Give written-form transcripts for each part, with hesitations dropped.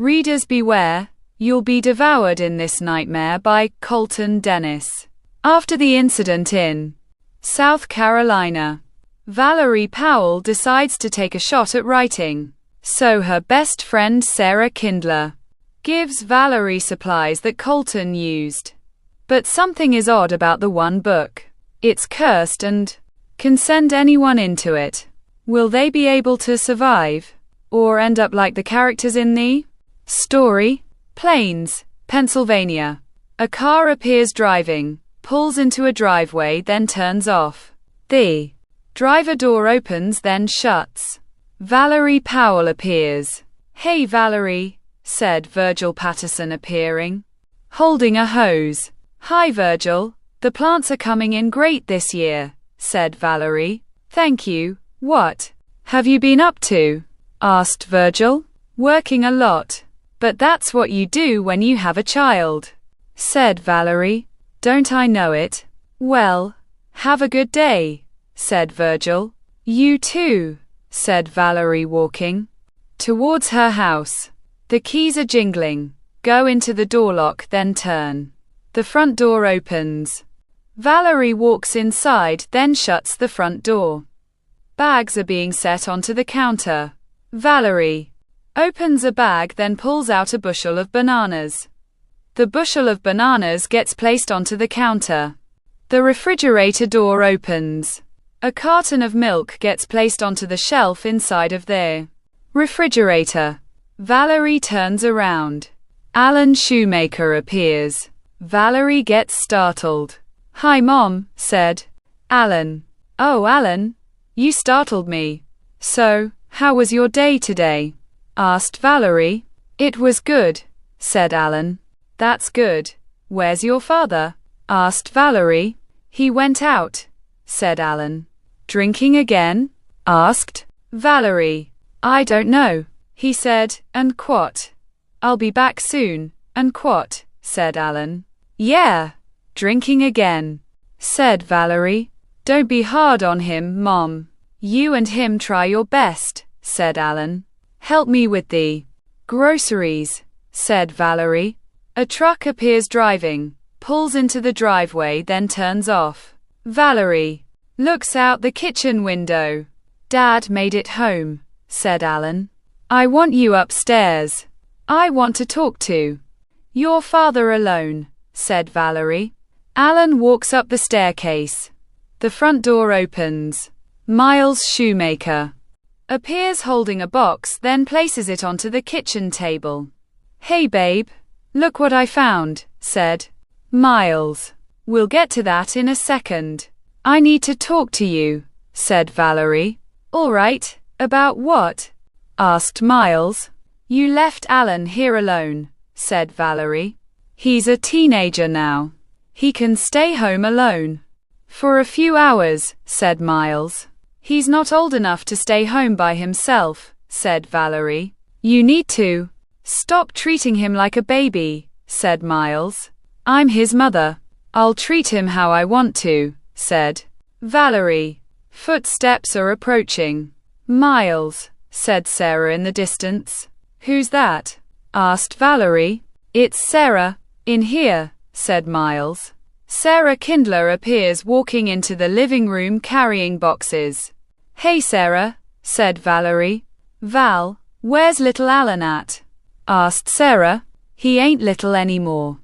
Readers beware, you'll be devoured in this nightmare by Colton Dennis. After the incident in South Carolina, Valerie Powell decides to take a shot at writing. So her best friend Sarah Kindler gives Valerie supplies that Colton used. But something is odd about the one book. It's cursed and can send anyone into it. Will they be able to survive? Or end up like the characters in the story? Plains, Pennsylvania. A car appears driving, pulls into a driveway, then turns off. The driver door opens, then shuts. Valerie Powell appears. "Hey Valerie," said Virgil Patterson, appearing, holding a hose. "Hi Virgil, the plants are coming in great this year," said Valerie. "Thank you. What have you been up to?" asked Virgil. "Working a lot. But that's what you do when you have a child," said Valerie. "Don't I know it?" "Well, have a good day," said Virgil. "You too," said Valerie, walking towards her house. The keys are jingling. Go into the door lock, then turn. The front door opens. Valerie walks inside, then shuts the front door. Bags are being set onto the counter. Valerie opens a bag, then pulls out a bushel of bananas. The bushel of bananas gets placed onto the counter. The refrigerator door opens. A carton of milk gets placed onto the shelf inside of the refrigerator. Valerie turns around. Alan Shoemaker appears. Valerie gets startled. "Hi Mom," said Alan. "Oh Alan, you startled me. So, how was your day today?" asked Valerie. "It was good," said Alan. "That's good. Where's your father?" asked Valerie. "He went out," said Alan. "Drinking again?" asked Valerie. "I don't know," he said, and quote. "I'll be back soon," and quote, said Alan. "Yeah, drinking again," said Valerie. "Don't be hard on him, Mom. You and him try your best," said Alan. "Help me with the groceries," said Valerie. A truck appears driving, pulls into the driveway, then turns off. Valerie looks out the kitchen window. "Dad made it home," said Alan. "I want you upstairs. I want to talk to your father alone," said Valerie. Alan walks up the staircase. The front door opens. Miles Shoemaker appears holding a box, then places it onto the kitchen table. "Hey babe, look what I found," said Miles. "We'll get to that in a second. I need to talk to you," said Valerie. "All right, about what?" asked Miles. "You left Alan here alone," said Valerie. "He's a teenager now. He can stay home alone for a few hours," said Miles. "He's not old enough to stay home by himself," said Valerie. "You need to stop treating him like a baby," said Miles. "I'm his mother. I'll treat him how I want to," said Valerie. Footsteps are approaching. "Miles," said Sarah in the distance. "Who's that?" asked Valerie. "It's Sarah, in here," said Miles. Sarah Kindler appears walking into the living room carrying boxes. "Hey Sarah," said Valerie. "Val, where's little Alan at?" asked Sarah. "He ain't little anymore."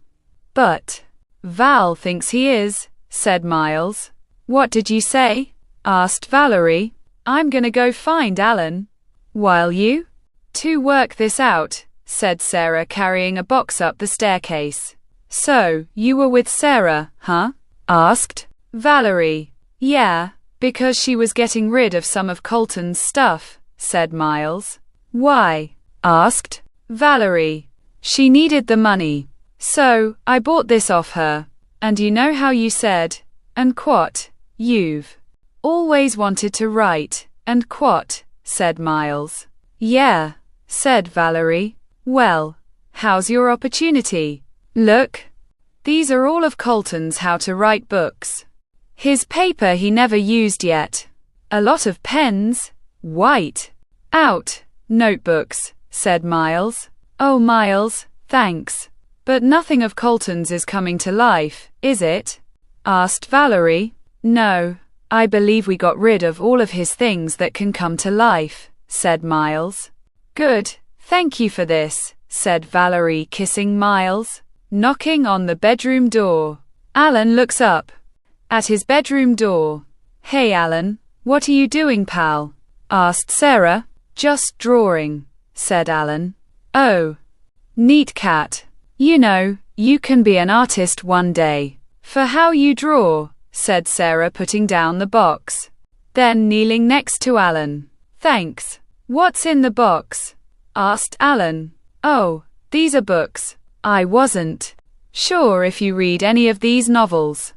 "But Val thinks he is," said Miles. "What did you say?" asked Valerie. "I'm gonna go find Alan." "While you two work this out," said Sarah, carrying a box up the staircase. "So, you were with Sarah, huh?" asked Valerie. "Yeah, because she was getting rid of some of Colton's stuff," said Miles. "Why?" asked Valerie. "She needed the money. So, I bought this off her. And you know how you said, and quote, you've always wanted to write, and quote, said Miles. "Yeah," said Valerie. "Well, how's your opportunity? Look. These are all of Colton's how to write books. His paper he never used yet. A lot of pens, white out notebooks," said Miles. Oh, Miles, thanks. But nothing of Colton's is coming to life, is it? Asked Valerie. No, I believe we got rid of all of his things that can come to life, said Miles. Good, thank you for this, said Valerie, kissing Miles. Knocking on the bedroom door. Alan looks up at his bedroom door. Hey Alan, what are you doing, pal? Asked Sarah. Just drawing, said Alan. Oh, neat cat. You know, you can be an artist one day. For how you draw, said Sarah, putting down the box. Then kneeling next to Alan. Thanks. What's in the box? Asked Alan. Oh, these are books. I wasn't sure if you read any of these novels.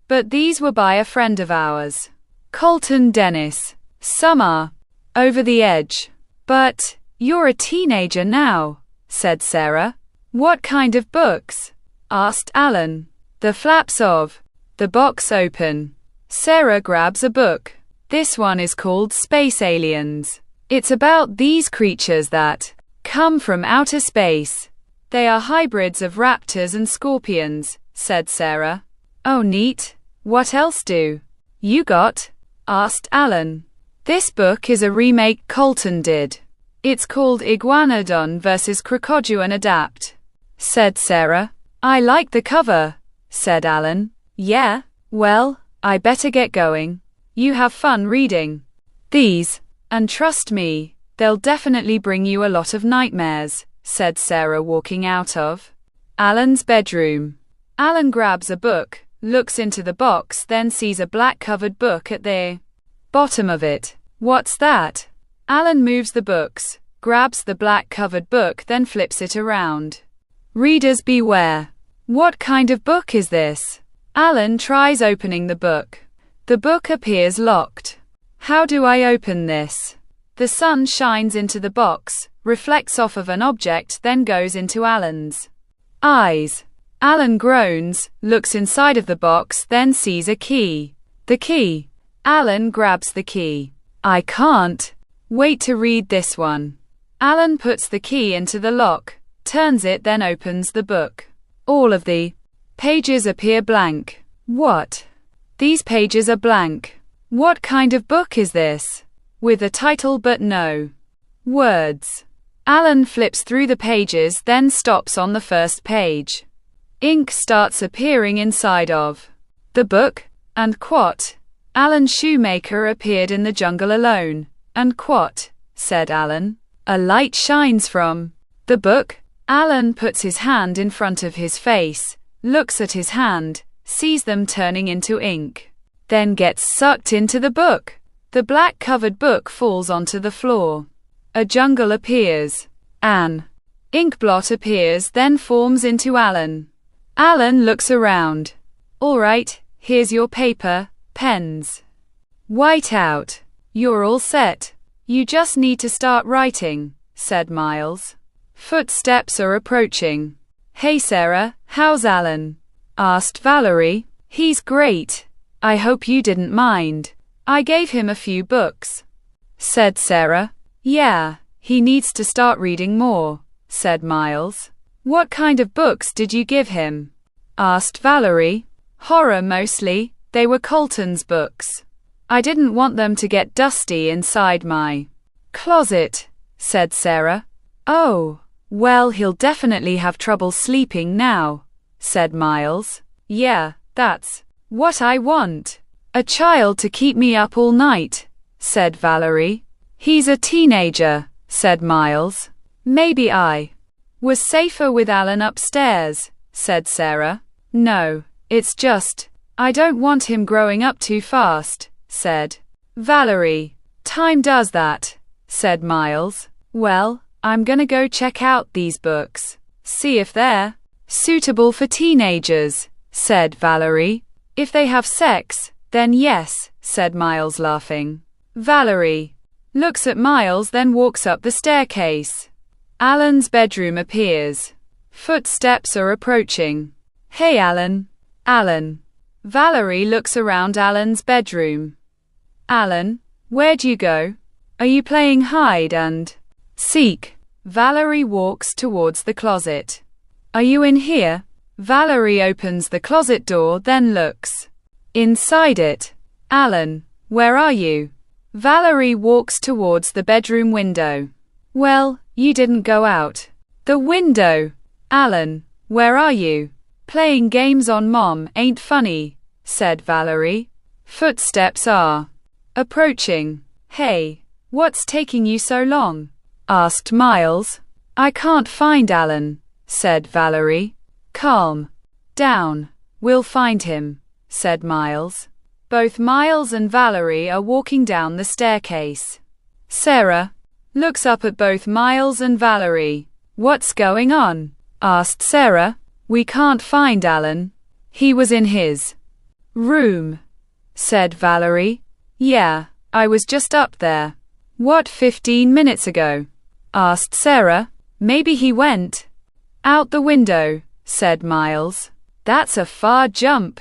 But these were by a friend of ours, Colton Dennis. Some are over the edge. But you're a teenager now, said Sarah. What kind of books? Asked Alan. The flaps of the box open. Sarah grabs a book. This one is called Space Aliens. It's about these creatures that come from outer space. They are hybrids of raptors and scorpions, said Sarah. Oh, neat. What else do you got? Asked Alan. This book is a remake Colton did. It's called Iguanodon vs. Crocodile Adapt, said Sarah. I like the cover, said Alan. Yeah, well, I better get going. You have fun reading these, and trust me, they'll definitely bring you a lot of nightmares, said Sarah, walking out of Alan's bedroom. Alan grabs a book, looks into the box, then sees a black-covered book at the bottom of it. What's that? Alan moves the books, grabs the black-covered book, then flips it around. Readers beware. What kind of book is this? Alan tries opening the book. The book appears locked. How do I open this? The sun shines into the box, reflects off of an object, then goes into Alan's eyes. Alan groans, looks inside of the box, then sees a key. The key. Alan grabs the key. I can't wait to read this one. Alan puts the key into the lock, turns it, then opens the book. All of the pages appear blank. What? These pages are blank. What kind of book is this? With a title but no words. Alan flips through the pages, then stops on the first page. Ink starts appearing inside of the book, and quote, Alan Shoemaker appeared in the jungle alone, and quote, said Alan. A light shines from the book. Alan puts his hand in front of his face, looks at his hand, sees them turning into ink, then gets sucked into the book. The black-covered book falls onto the floor. A jungle appears. An ink blot appears, then forms into Alan. Alan looks around. All right, here's your paper, pens. White out. You're all set. You just need to start writing, said Miles. Footsteps are approaching. Hey Sarah, how's Alan? Asked Valerie. He's great. I hope you didn't mind. I gave him a few books, said Sarah. Yeah, he needs to start reading more, said Miles. What kind of books did you give him? Asked Valerie. Horror mostly. They were Colton's books. I didn't want them to get dusty inside my closet, said Sarah. Oh, well, he'll definitely have trouble sleeping now, said Miles. Yeah, that's what I want. A child to keep me up all night, said Valerie. He's a teenager, said Miles. Maybe I was safer with Alan upstairs, said Sarah. No, it's just, I don't want him growing up too fast, said Valerie. Time does that, said Miles. Well, I'm gonna go check out these books. See if they're suitable for teenagers, said Valerie. If they have sex, then yes, said Miles, laughing. Valerie looks at Miles, then walks up the staircase. Alan's bedroom appears. Footsteps are approaching. Hey Alan. Alan. Valerie looks around Alan's bedroom. Alan, where'd you go? Are you playing hide and seek? Valerie walks towards the closet. Are you in here? Valerie opens the closet door, then looks inside it. Alan, where are you? Valerie walks towards the bedroom window. Well, you didn't go out the window. Alan, where are you? Playing games on Mom ain't funny, said Valerie. Footsteps are approaching. Hey, what's taking you so long? Asked Miles. I can't find Alan, said Valerie. Calm down. We'll find him, said Miles. Both Miles and Valerie are walking down the staircase. Sarah looks up at both Miles and Valerie. What's going on? Asked Sarah. We can't find Alan. He was in his room, said Valerie. Yeah, I was just up there. What, 15 minutes ago? Asked Sarah. Maybe he went out the window, said Miles. That's a far jump.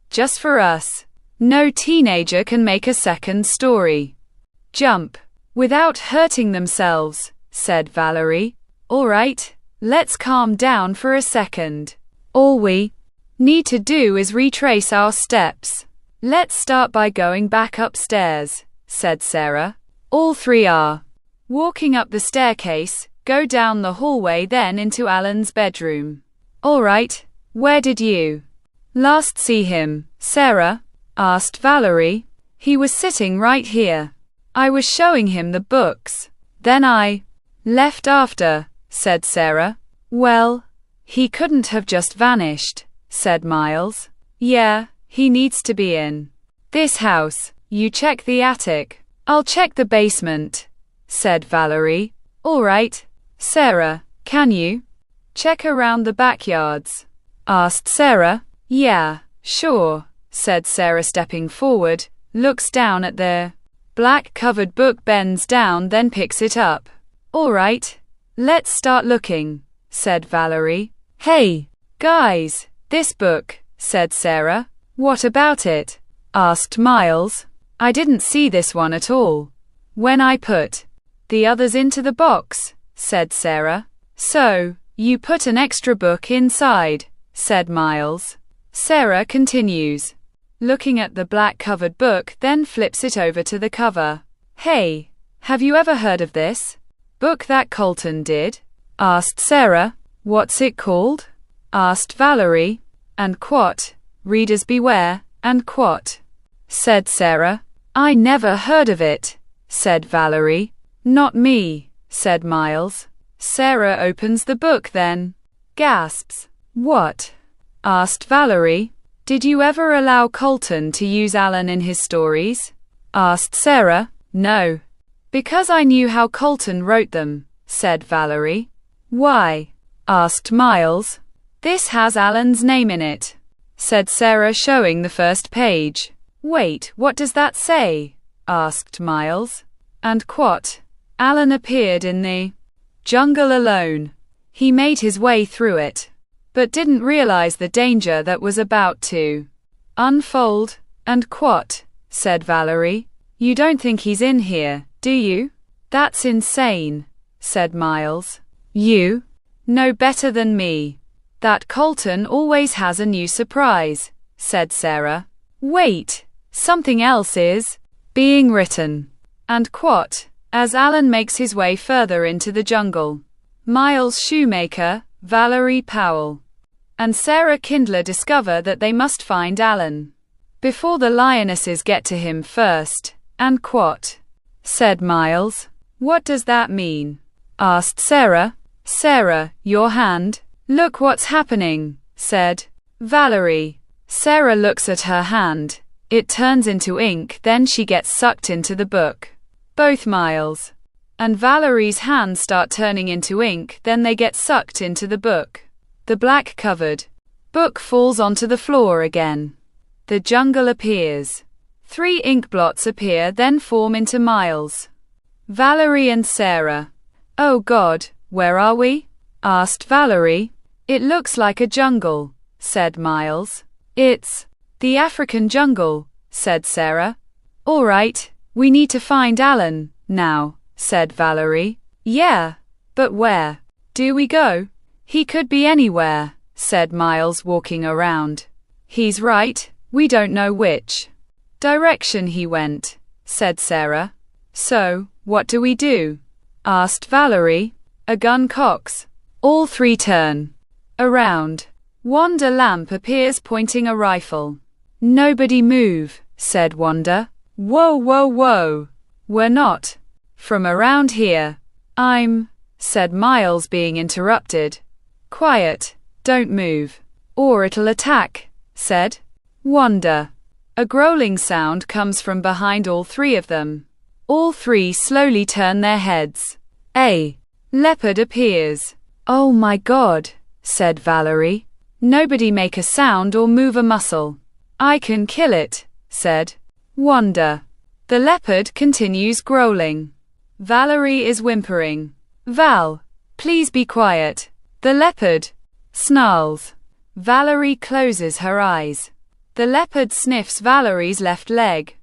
Just for us. No teenager can make a second story jump without hurting themselves, said Valerie. All right, let's calm down for a second. All we need to do is retrace our steps. Let's start by going back upstairs, said Sarah. All three are walking up the staircase, go down the hallway, then into Alan's bedroom. All right, where did you last see him, Sarah? Asked Valerie. He was sitting right here. I was showing him the books. Then I left after, said Sarah. Well, he couldn't have just vanished, said Miles. Yeah, he needs to be in this house. You check the attic. I'll check the basement, said Valerie. All right, Sarah, can you check around the backyards? Asked Sarah. Yeah, sure, said Sarah, stepping forward, looks down at the black covered book, bends down, then picks it up. All right, let's start looking, said Valerie. Hey, guys, this book, said Sarah. What about it? Asked Miles. I didn't see this one at all when I put the others into the box, said Sarah. So, you put an extra book inside, said Miles. Sarah continues, looking at the black covered book, then flips it over to the cover. Hey, have you ever heard of this book that Colton did? Asked Sarah. What's it called? Asked Valerie. And quat, readers beware, and quat, said Sarah. I never heard of it, said Valerie. Not me, said Miles. Sarah opens the book, then gasps. What? Asked Valerie. Did you ever allow Colton to use Alan in his stories? Asked Sarah. No. Because I knew how Colton wrote them, said Valerie. Why? Asked Miles. This has Alan's name in it, said Sarah, showing the first page. Wait, what does that say? Asked Miles. And quat, Alan appeared in the jungle alone. He made his way through it, but didn't realize the danger that was about to unfold. And quat, said Valerie. You don't think he's in here, do you? That's insane, said Miles. You know better than me that Colton always has a new surprise, said Sarah. Wait, something else is being written. And quat, as Alan makes his way further into the jungle. Miles Shoemaker, Valerie Powell, and Sarah Kindler discover that they must find Alan before the lionesses get to him first. And quat, said Miles. What does that mean? Asked Sarah. Sarah, your hand. Look what's happening, said Valerie. Sarah looks at her hand. It turns into ink, then she gets sucked into the book. Both Miles and Valerie's hands start turning into ink, then they get sucked into the book. The black covered book falls onto the floor again. The jungle appears. 3 ink blots appear, then form into Miles, Valerie and Sarah. Oh God, where are we? Asked Valerie. It looks like a jungle, said Miles. It's the African jungle, said Sarah. All right, we need to find Alan now, said Valerie. Yeah, But where do we go? He could be anywhere, said Miles, walking around. He's right, we don't know which direction he went, said Sarah. So, what do we do? Asked Valerie. A gun cocks. All three turn around. Wanda Lamp appears pointing a rifle. Nobody move, said Wanda. Whoa, whoa, whoa. We're not from around here. Said Miles, being interrupted. Quiet, don't move, or it'll attack, said Wanda. A growling sound comes from behind all three of them. All three slowly turn their heads. A leopard appears. Oh my God, said Valerie. Nobody make a sound or move a muscle. I can kill it, said Wanda. The leopard continues growling. Valerie is whimpering. Val, please be quiet. The leopard snarls. Valerie closes her eyes. The leopard sniffs Valerie's left leg.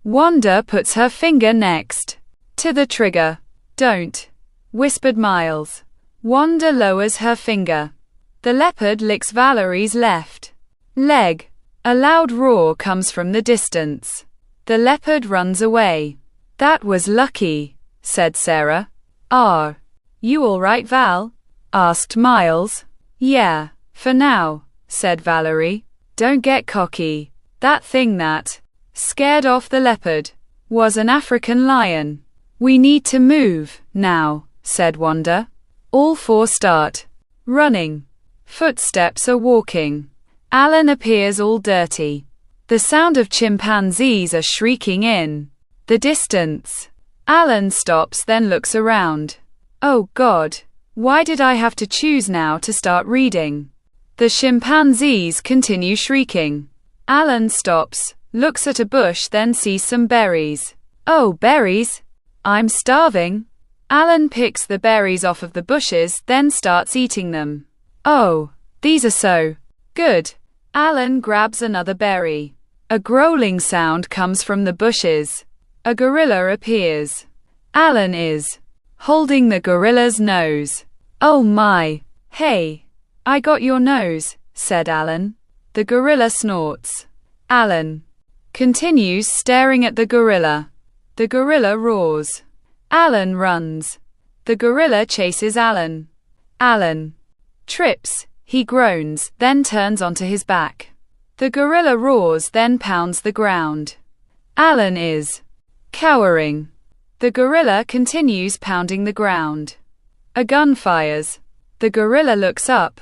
Wanda puts her finger next to the trigger. Don't, whispered Miles. Wanda lowers her finger. The leopard licks Valerie's left leg. A loud roar comes from the distance. The leopard runs away. That was lucky, said Sarah. Are you all right, Val? Asked Miles. Yeah, for now, said Valerie. Don't get cocky. That thing that scared off the leopard was an African lion. We need to move now, said Wanda. All four start running. Footsteps are walking. Alan appears all dirty. The sound of chimpanzees are shrieking in the distance. Alan stops, then looks around. Oh God, why did I have to choose now to start reading? The chimpanzees continue shrieking. Alan stops, looks at a bush, then sees some berries. Oh, berries! I'm starving. Alan picks the berries off of the bushes, then starts eating them. Oh, these are so good. Alan grabs another berry. A growling sound comes from the bushes. A gorilla appears. Alan is holding the gorilla's nose. Oh my. Hey, I got your nose, said Alan. The gorilla snorts. Alan continues staring at the gorilla. The gorilla roars. Alan runs. The gorilla chases Alan. Alan trips. He groans, then turns onto his back. The gorilla roars, then pounds the ground. Alan is cowering. The gorilla continues pounding the ground. A gun fires. The gorilla looks up.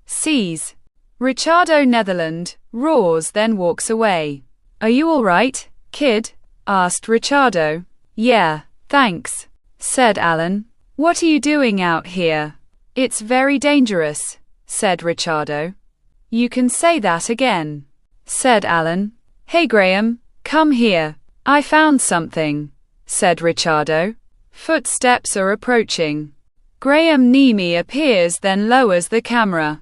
Sees Richardo Netherland, roars, then walks away. Are you all right, kid? Asked Richardo. Yeah, thanks, said Alan. What are you doing out here? It's very dangerous, said Richardo. You can say that again, said Alan. Hey Graham, come here. I found something, said Richardo. Footsteps are approaching. Graham Nemi appears, then lowers the camera.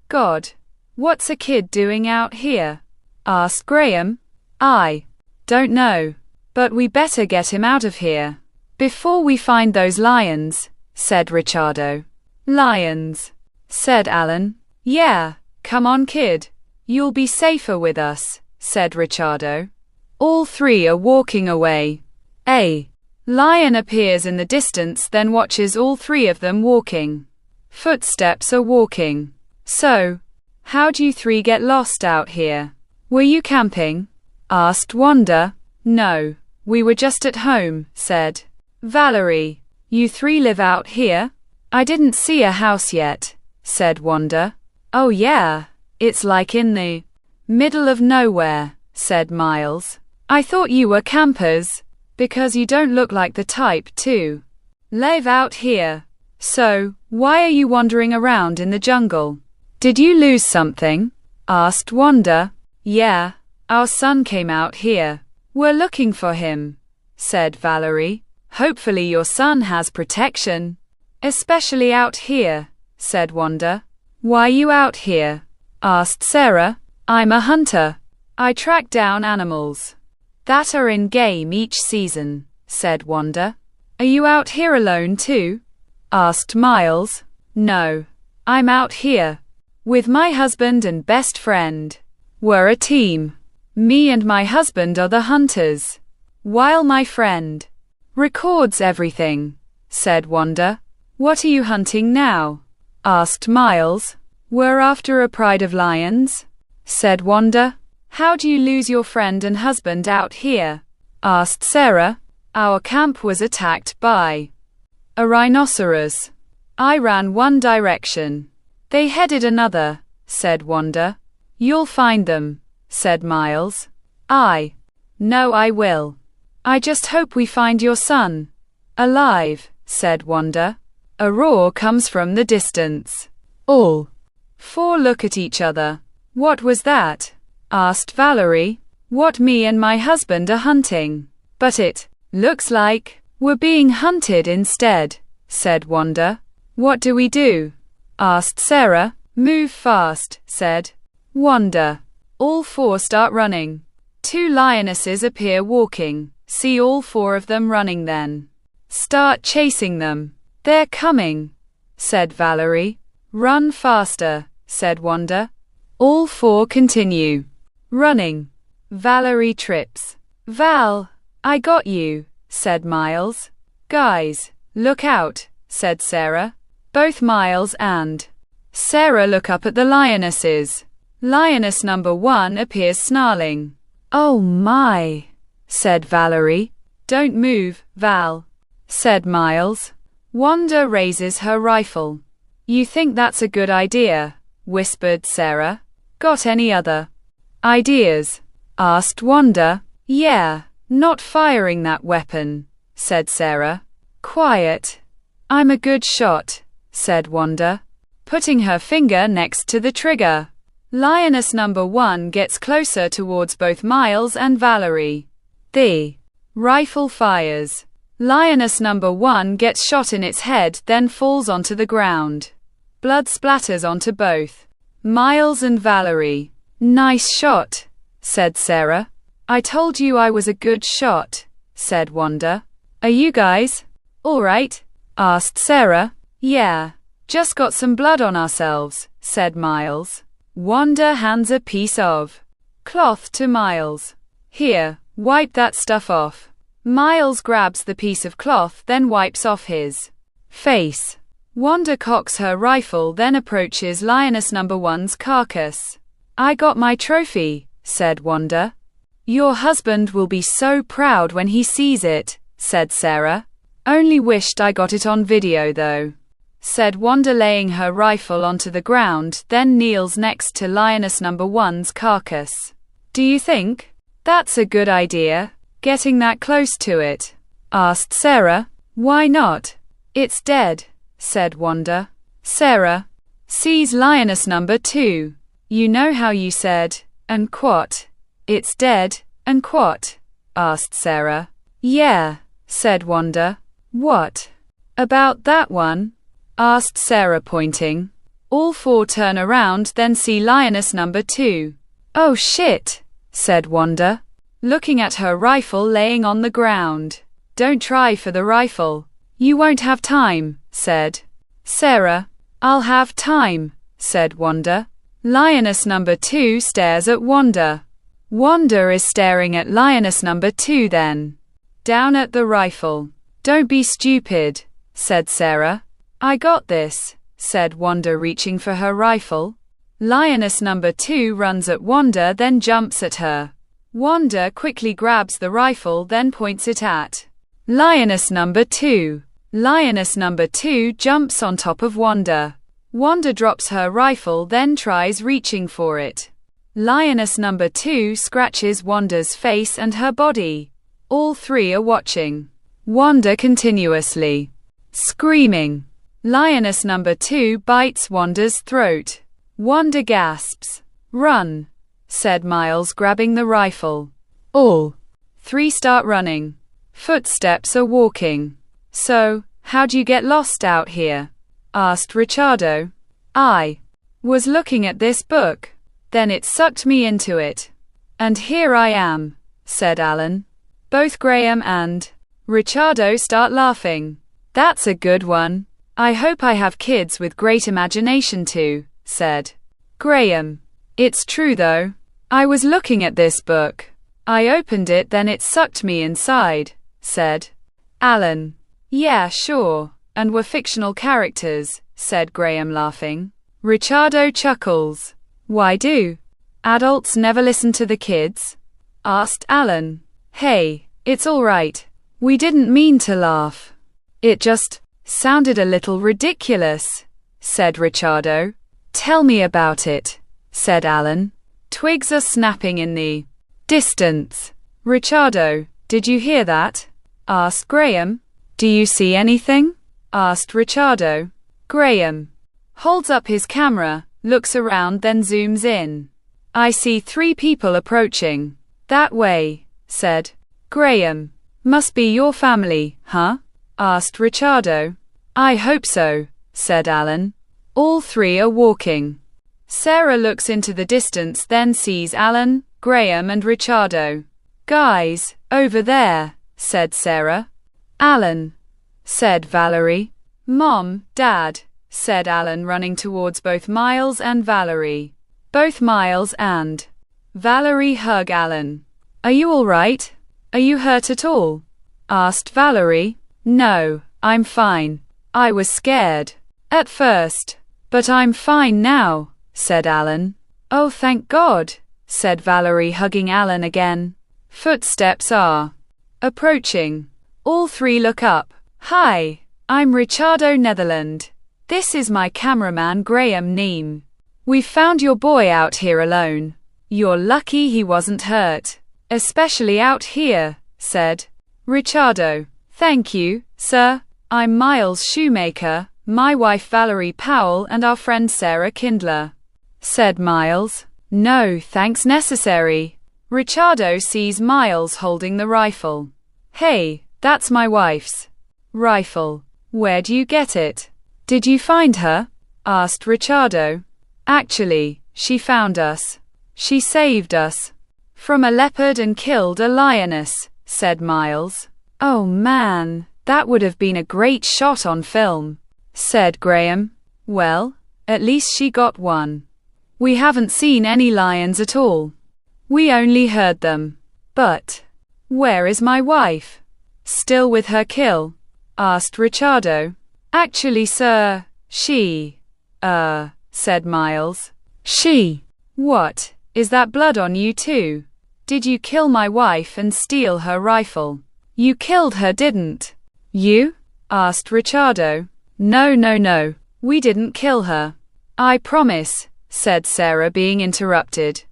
God, what's a kid doing out here? Asked Graham. I don't know, but we better get him out of here before we find those lions, said Richardo. Lions, said Alan. Yeah, come on kid. You'll be safer with us, said Richardo. All three are walking away. A lion appears in the distance, then watches all three of them walking. Footsteps are walking. So, how'd you three get lost out here? Were you camping? Asked Wanda. No, we were just at home, said Valerie. You three live out here? I didn't see a house yet, said Wanda. Oh yeah, it's like in the middle of nowhere, said Miles. I thought you were campers, because you don't look like the type to live out here. So, why are you wandering around in the jungle? Did you lose something? Asked Wanda. Yeah, our son came out here. We're looking for him, said Valerie. Hopefully your son has protection. Especially out here, said Wanda. Why you out here? Asked Sarah. I'm a hunter. I track down animals that are in game each season, said Wanda. Are you out here alone too? asked Miles. No. I'm out here. With my husband and best friend. We're a team. Me and my husband are the hunters. While my friend records everything, said Wanda. What are you hunting now? Asked Miles. We're after a pride of lions, said Wanda. How do you lose your friend and husband out here? Asked Sarah. Our camp was attacked by a rhinoceros. I ran one direction. They headed another, said Wanda. You'll find them, said Miles. I know I will. I just hope we find your son alive, said Wanda. A roar comes from the distance. All four look at each other. What was that? Asked Valerie. What me and my husband are hunting. But it looks like we're being hunted instead, said Wanda. What do we do? Asked Sarah. Move fast, said Wanda. All four start running. Two lionesses appear walking. See all four of them running then. Start chasing them. They're coming, said Valerie. Run faster, said Wanda. All four continue running. Valerie trips. Val, I got you, said Miles. Guys, look out, said Sarah. Both Miles and Sarah look up at the lionesses. Lioness number 1 appears snarling. Oh my, said Valerie. Don't move, Val, said Miles. Wanda raises her rifle. You think that's a good idea, whispered Sarah. Got any other ideas? Asked Wanda. Yeah, not firing that weapon, said Sarah. Quiet. I'm a good shot, said Wanda, putting her finger next to the trigger. Lioness number 1 gets closer towards both Miles and Valerie. The rifle fires. Lioness number 1 gets shot in its head, then falls onto the ground. Blood splatters onto both Miles and Valerie. Nice shot, said Sarah. I told you I was a good shot, said Wanda. Are you guys all right? Asked Sarah. Yeah, just got some blood on ourselves, said Miles. Wanda hands a piece of cloth to Miles. Here, wipe that stuff off. Miles grabs the piece of cloth, then wipes off his face. Wanda cocks her rifle, then approaches Lioness number 1's carcass. I got my trophy, said Wanda. Your husband will be so proud when he sees it, said Sarah. Only wished I got it on video though, said Wanda, laying her rifle onto the ground, then kneels next to Lioness number 1's carcass. Do you think that's a good idea, getting that close to it? Asked Sarah. Why not? It's dead, said Wanda. Sarah sees Lioness number 2. You know how you said, and quat, it's dead, and quat? Asked Sarah. Yeah, said Wanda. What about that one? Asked Sarah, pointing. All four turn around, then see Lioness number 2. Oh shit, said Wanda, looking at her rifle laying on the ground. Don't try for the rifle. You won't have time, said Sarah. I'll have time, said Wanda. Lioness number 2 stares at Wanda. Wanda is staring at Lioness number 2, then down at the rifle. Don't be stupid, said Sarah. I got this, said Wanda, reaching for her rifle. Lioness number 2 runs at Wanda, then jumps at her. Wanda quickly grabs the rifle, then points it at Lioness number 2. Lioness number 2 jumps on top of Wanda. Wanda drops her rifle, then tries reaching for it. Lioness number 2 scratches Wanda's face and her body. All three are watching Wanda continuously screaming. Lioness number 2 bites Wanda's throat. Wanda gasps. Run, said Miles, grabbing the rifle. All three start running. Footsteps are walking. So, how'd you get lost out here? Asked Richardo. I was looking at this book. Then it sucked me into it. And here I am, said Alan. Both Graham and Richardo start laughing. That's a good one, I hope I have kids with great imagination too, said Graham. It's true though. I was looking at this book. I opened it then it sucked me inside, said Alan. Yeah, sure. And we're fictional characters, said Graham laughing. Richardo chuckles. Why do adults never listen to the kids? Asked Alan. Hey, it's all right. We didn't mean to laugh. It just sounded a little ridiculous, said Richardo. Tell me about it, said Alan. Twigs are snapping in the distance. Richardo, did you hear that? Asked Graham. Do you see anything? Asked Richardo. Graham holds up his camera, looks around then zooms in. I see 3 people approaching. That way, said Graham. Must be your family, huh? Asked Richardo. I hope so, said Alan. All 3 are walking. Sarah looks into the distance then sees Alan, Graham and Richardo. Guys, over there, said Sarah. Alan, said Valerie. Mom, Dad, said Alan running towards both Miles and Valerie. Both Miles and Valerie hug Alan. Are you all right? Are you hurt at all? Asked Valerie. No, I'm fine. I was scared at first, but I'm fine now, said Alan. Oh, thank God, said Valerie hugging Alan again. Footsteps are approaching. All 3 look up. Hi, I'm Richardo Netherland. This is my cameraman Graham Neem. We found your boy out here alone. You're lucky he wasn't hurt. Especially out here, said Richardo. Thank you, sir. I'm Miles Shoemaker, my wife Valerie Powell and our friend Sarah Kindler, said Miles. No thanks necessary. Richardo sees Miles holding the rifle. Hey, that's my wife's rifle. Where do you get it? Did you find her? Asked Richardo. Actually, she found us. She saved us from a leopard and killed a lioness, said Miles. Oh man, that would have been a great shot on film, said Graham. Well, at least she got one. We haven't seen any lions at all. We only heard them. But where is my wife? Still with her kill? Asked Richardo. Actually, sir, she, said Miles. She? What? Is that blood on you too? Did you kill my wife and steal her rifle? You killed her, didn't you? Asked Richardo. No. We didn't kill her. I promise, said Sarah being interrupted.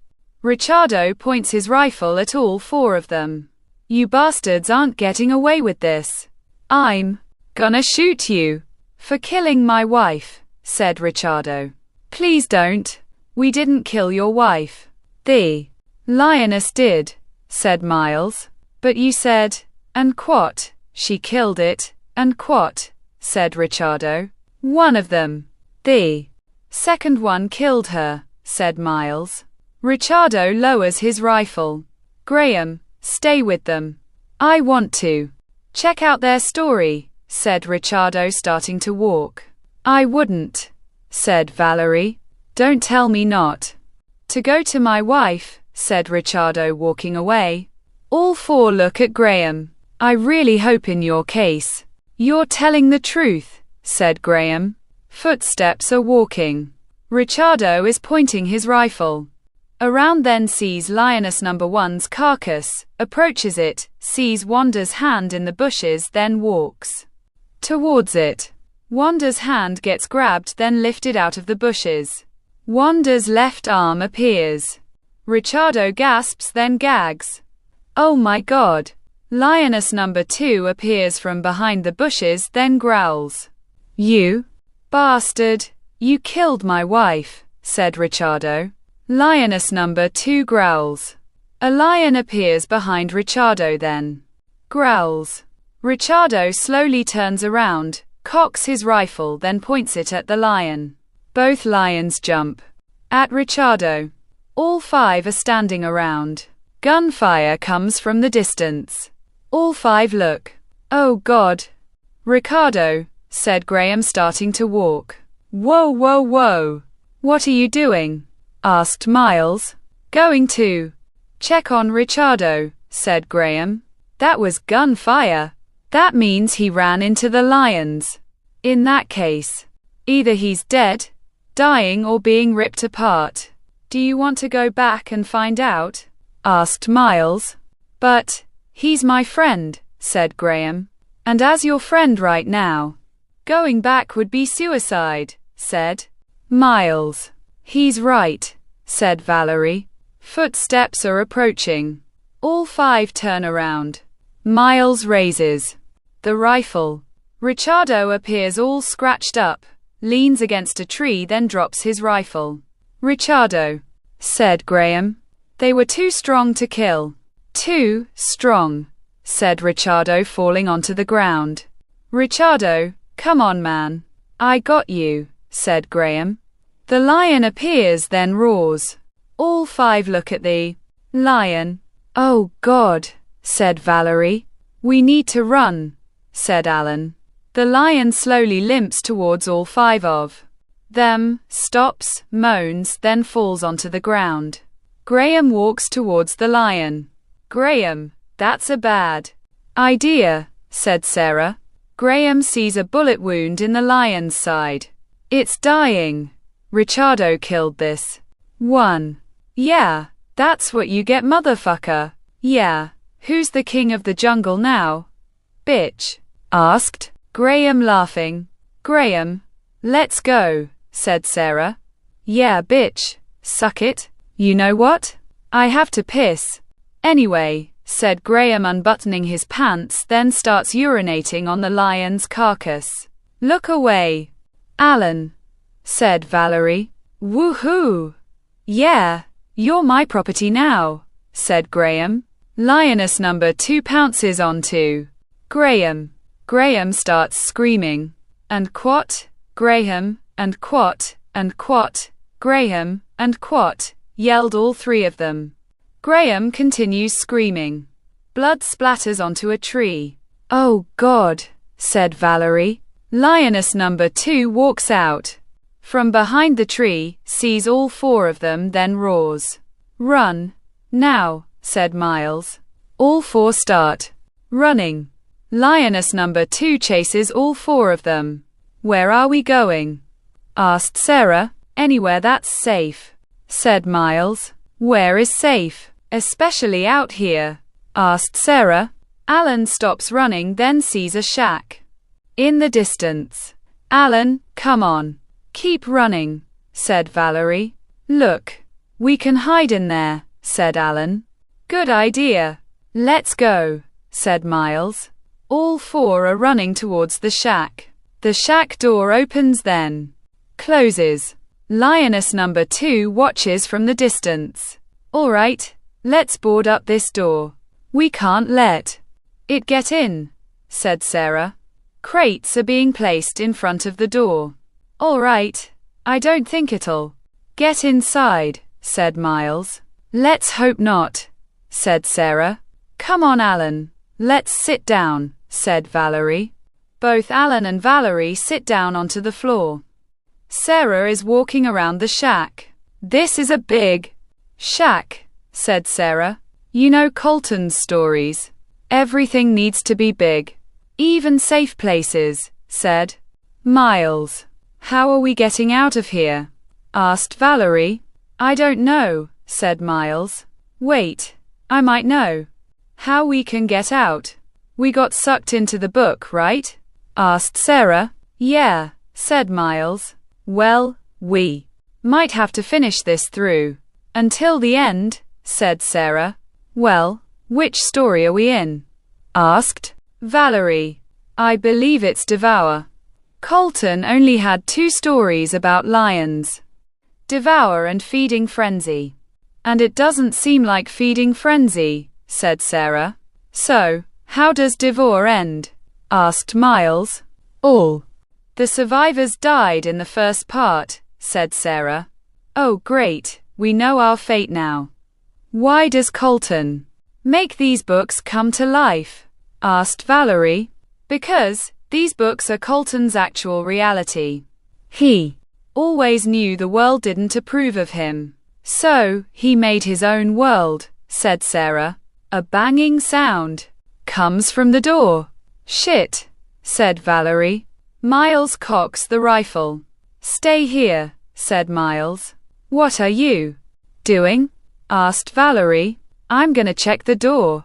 Richardo points his rifle at all 4 of them. You bastards aren't getting away with this. I'm gonna shoot you for killing my wife, said Richardo. Please don't. We didn't kill your wife. The lioness did, said Miles. But you said, and quat, she killed it, and quat, said Richardo. One of them. The second one killed her, said Miles. Richardo lowers his rifle. Graham, stay with them. I want to check out their story, said Richardo starting to walk. I wouldn't, said Valerie. Don't tell me not to go to my wife, said Richardo walking away. All 4 look at Graham. I really hope in your case you're telling the truth, said Graham. Footsteps are walking. Richardo is pointing his rifle around then sees lioness number 1's carcass, approaches it, sees Wanda's hand in the bushes then walks towards it. Wanda's hand gets grabbed then lifted out of the bushes. Wanda's left arm appears. Richardo gasps then gags. Oh my God. Lioness number 2 appears from behind the bushes then growls. You bastard, you killed my wife, said Richardo. Lioness number 2 growls. A lion appears behind Richardo then growls. Richardo slowly turns around, cocks his rifle then points it at the lion. Both lions jump at Richardo. All 5 are standing around. Gunfire comes from the distance. All 5 look. Oh God. Ricardo, said Graham, starting to walk. Whoa, whoa, whoa. What are you doing? Asked Miles. Going to check on Richardo, said Graham. That was gunfire. That means he ran into the lions. In that case, either he's dead, dying, or being ripped apart. Do you want to go back and find out? Asked Miles. But he's my friend, said Graham. And as your friend right now, going back would be suicide, said Miles. He's right, said Valerie. Footsteps are approaching. All five turn around. Miles raises the rifle. Richardo appears all scratched up, leans against a tree, then drops his rifle. Richardo, said Graham. They were too strong to kill. Too strong, said Richardo, falling onto the ground. Richardo, come on, man. I got you, said Graham. The lion appears, then roars. All five look at the lion. Oh God, said Valerie. We need to run, said Alan. The lion slowly limps towards all five of them, stops, moans, then falls onto the ground. Graham walks towards the lion. Graham, that's a bad idea, said Sarah. Graham sees a bullet wound in the lion's side. It's dying. Richardo killed this one. Yeah, that's what you get, motherfucker. Yeah, who's the king of the jungle now? Bitch, asked Graham, laughing. Graham, let's go, said Sarah. Yeah, bitch, suck it. You know what? I have to piss. Anyway, said Graham, unbuttoning his pants, then starts urinating on the lion's carcass. Look away, Alan, said Valerie. Woohoo! Yeah, you're my property now, said Graham. Lioness number 2 pounces onto Graham. Graham starts screaming. And quat, Graham, and quat, and quat, Graham, and quat, yelled all three of them. Graham continues screaming. Blood splatters onto a tree. Oh God, said Valerie. Lioness number 2 walks out from behind the tree, sees all four of them, then roars. Run, now, said Miles. All four start running. Lioness number 2 chases all four of them. Where are we going? Asked Sarah. Anywhere that's safe, said Miles. Where is safe? Especially out here, asked Sarah. Alan stops running, then sees a shack in the distance. Alan, come on. Keep running, said Valerie. Look, we can hide in there, said Alan. Good idea. Let's go, said Miles. All four are running towards the shack. The shack door opens, then closes. Lioness number 2 watches from the distance. All right, let's board up this door. We can't let it get in, said Sarah. Crates are being placed in front of the door. All right, I don't think it'll get inside, said Miles. Let's hope not, said Sarah. Come on, Alan. Let's sit down, said Valerie. Both Alan and Valerie sit down onto the floor. Sarah is walking around the shack. This is a big shack, said Sarah. You know Colton's stories. Everything needs to be big. Even safe places, said Miles. How are we getting out of here? Asked Valerie. I don't know, said Miles. Wait, I might know how we can get out. We got sucked into the book, right? Asked Sarah. Yeah, said Miles. Well, we might have to finish this through until the end, said Sarah. Well, which story are we in? Asked Valerie. I believe it's Devour. Colton only had 2 stories about lions. Devour and Feeding Frenzy. And it doesn't seem like Feeding Frenzy, said Sarah. So, how does Devour end? Asked Miles. All the survivors died in the first part, said Sarah. Oh great, we know our fate now. Why does Colton make these books come to life? Asked Valerie. Because These books are Colton's actual reality. He always knew the world didn't approve of him. So, he made his own world, said Sarah. A banging sound comes from the door. Shit, said Valerie. Miles cocks the rifle. Stay here, said Miles. What are you doing? Asked Valerie. I'm gonna check the door.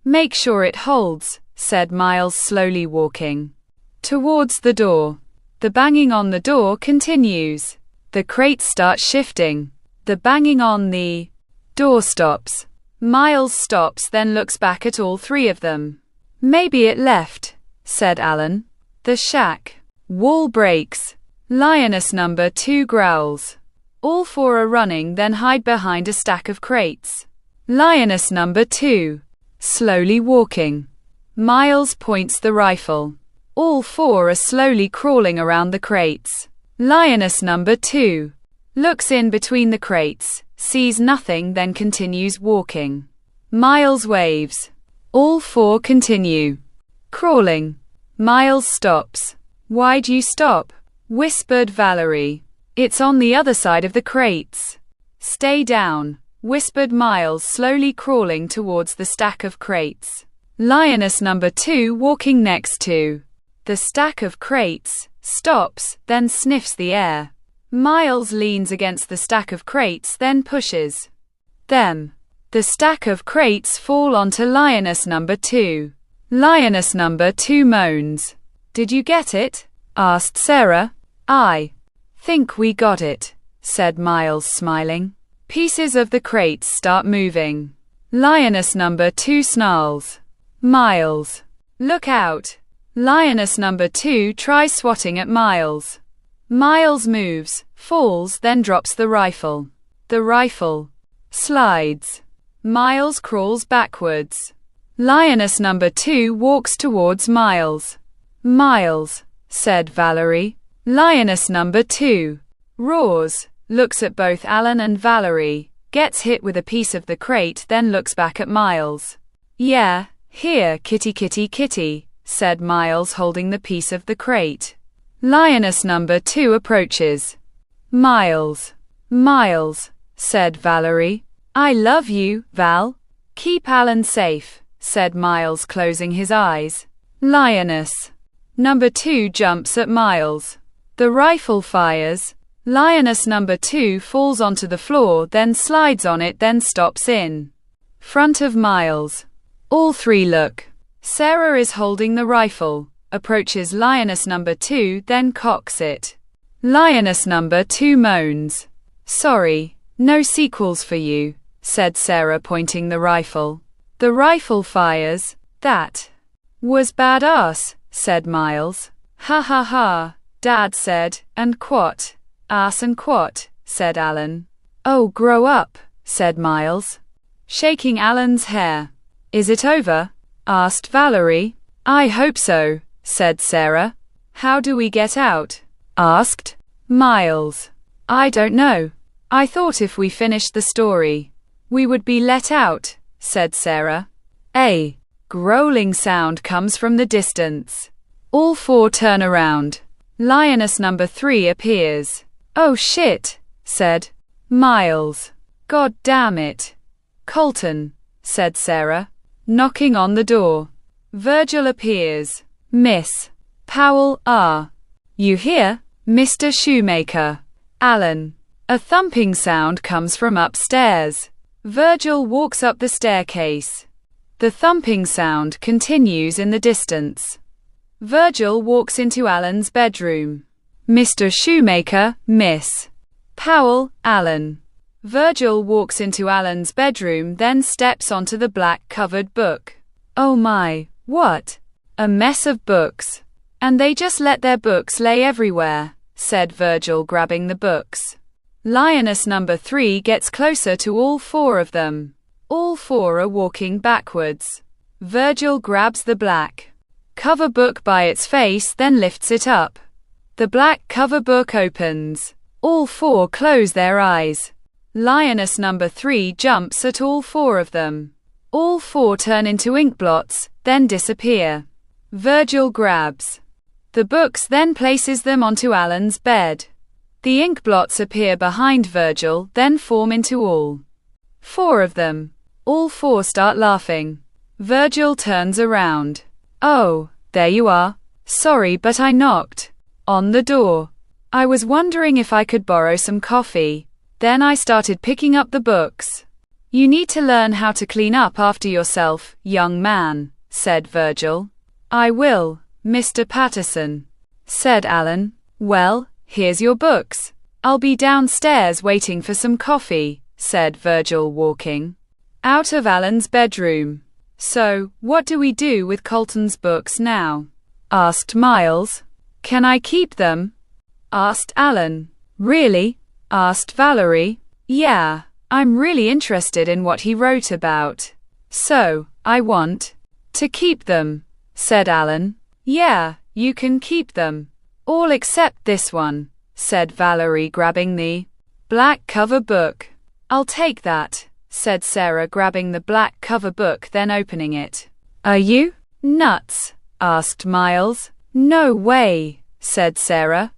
Make sure it holds, said Miles, slowly walking towards the door. The banging on the door continues. The crates start shifting. The banging on the door stops. Miles stops, then looks back at all three of them. Maybe it left, said Alan. The shack wall breaks. Lioness number 2 growls. All four are running, then hide behind a stack of crates. Lioness number 2 slowly walking. Miles points the rifle. All four are slowly crawling around the crates. Lioness number 2 looks in between the crates, sees nothing, then continues walking. Miles waves. All four continue crawling. Miles stops. Why'd you stop? Whispered Valerie. It's on the other side of the crates. Stay down, whispered Miles, slowly crawling towards the stack of crates. Lioness number 2 walking next to the stack of crates, stops, then sniffs the air. Miles leans against the stack of crates, then pushes them. The stack of crates fall onto Lioness number 2. Lioness number 2 moans. Did you get it? Asked Sarah. I think we got it, said Miles, smiling. Pieces of the crates start moving. Lioness number 2 snarls. Miles, look out. Lioness number 2 tries swatting at Miles. Miles moves, falls, then drops the rifle. The rifle slides. Miles crawls backwards. Lioness number 2 walks towards Miles. Miles, said Valerie. Lioness number 2 roars, looks at both Alan and Valerie, gets hit with a piece of the crate, then looks back at Miles. Yeah, here, kitty kitty kitty, said Miles, holding the piece of the crate. Lioness number 2 approaches. Miles, said Valerie. I love you, Val. Keep Alan safe, said Miles, closing his eyes. Lioness number 2 jumps at Miles. The rifle fires. Lioness number 2 falls onto the floor, then slides on it, then stops in front of Miles. All three look. Sarah is holding the rifle, approaches Lioness number 2, then cocks it. Lioness number 2 moans. Sorry, no sequels for you, said Sarah, pointing the rifle. The rifle fires. That was badass, said Miles. Ha ha ha, Dad said, and quat. Ass and quat, said Alan. Oh, grow up, said Miles, shaking Alan's hair. Is it over? Asked Valerie. I hope so, said Sarah. How do we get out? Asked Miles. I don't know. I thought if we finished the story, we would be let out, said Sarah. A growling sound comes from the distance. All four turn around. Lioness number 3 appears. Oh shit, said Miles. God damn it. Colton, said Sarah, knocking on the door. Virgil appears. Miss Powell, you here, Mr. Shoemaker? Alan. A thumping sound comes from upstairs. Virgil walks up the staircase. The thumping sound continues in the distance. Virgil walks into Alan's bedroom. Mr. Shoemaker, Miss Powell, Alan. Virgil walks into Alan's bedroom, then steps onto the black-covered book. Oh my, what? A mess of books. And they just let their books lay everywhere, said Virgil, grabbing the books. Lioness number 3 gets closer to all four of them. All four are walking backwards. Virgil grabs the black cover book by its face, then lifts it up. The black cover book opens. All four close their eyes. Lioness number 3 jumps at all four of them. All four turn into ink blots, then disappear. Virgil grabs The books then places them onto Alan's bed. The ink blots appear behind Virgil, then form into all four of them. All four start laughing. Virgil turns around. Oh, there you are. Sorry, but I knocked on the door. I was wondering if I could borrow some coffee. Then I started picking up the books. You need to learn how to clean up after yourself, young man, said Virgil. I will, Mr. Patterson, said Alan. Well, here's your books. I'll be downstairs waiting for some coffee, said Virgil, walking out of Alan's bedroom. So, what do we do with Colton's books now? Asked Miles. Can I keep them? Asked Alan. Really? Asked Valerie. Yeah, I'm really interested in what he wrote about. So, I want to keep them, said Alan. Yeah, you can keep them. All except this one, said Valerie, grabbing the black cover book. I'll take that, said Sarah, grabbing the black cover book, then opening it. Are you nuts? Asked Miles. No way, said Sarah.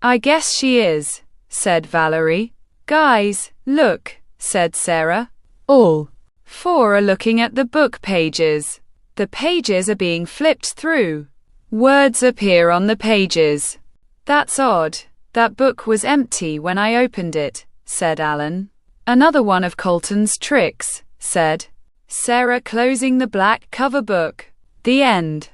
I guess she is, said Valerie. Guys, look, said Sarah. All four are looking at the book pages. The pages are being flipped through. Words appear on the pages. That's odd. That book was empty when I opened it, said Alan. Another one of Colton's tricks, said Sarah, closing the black cover book. The end.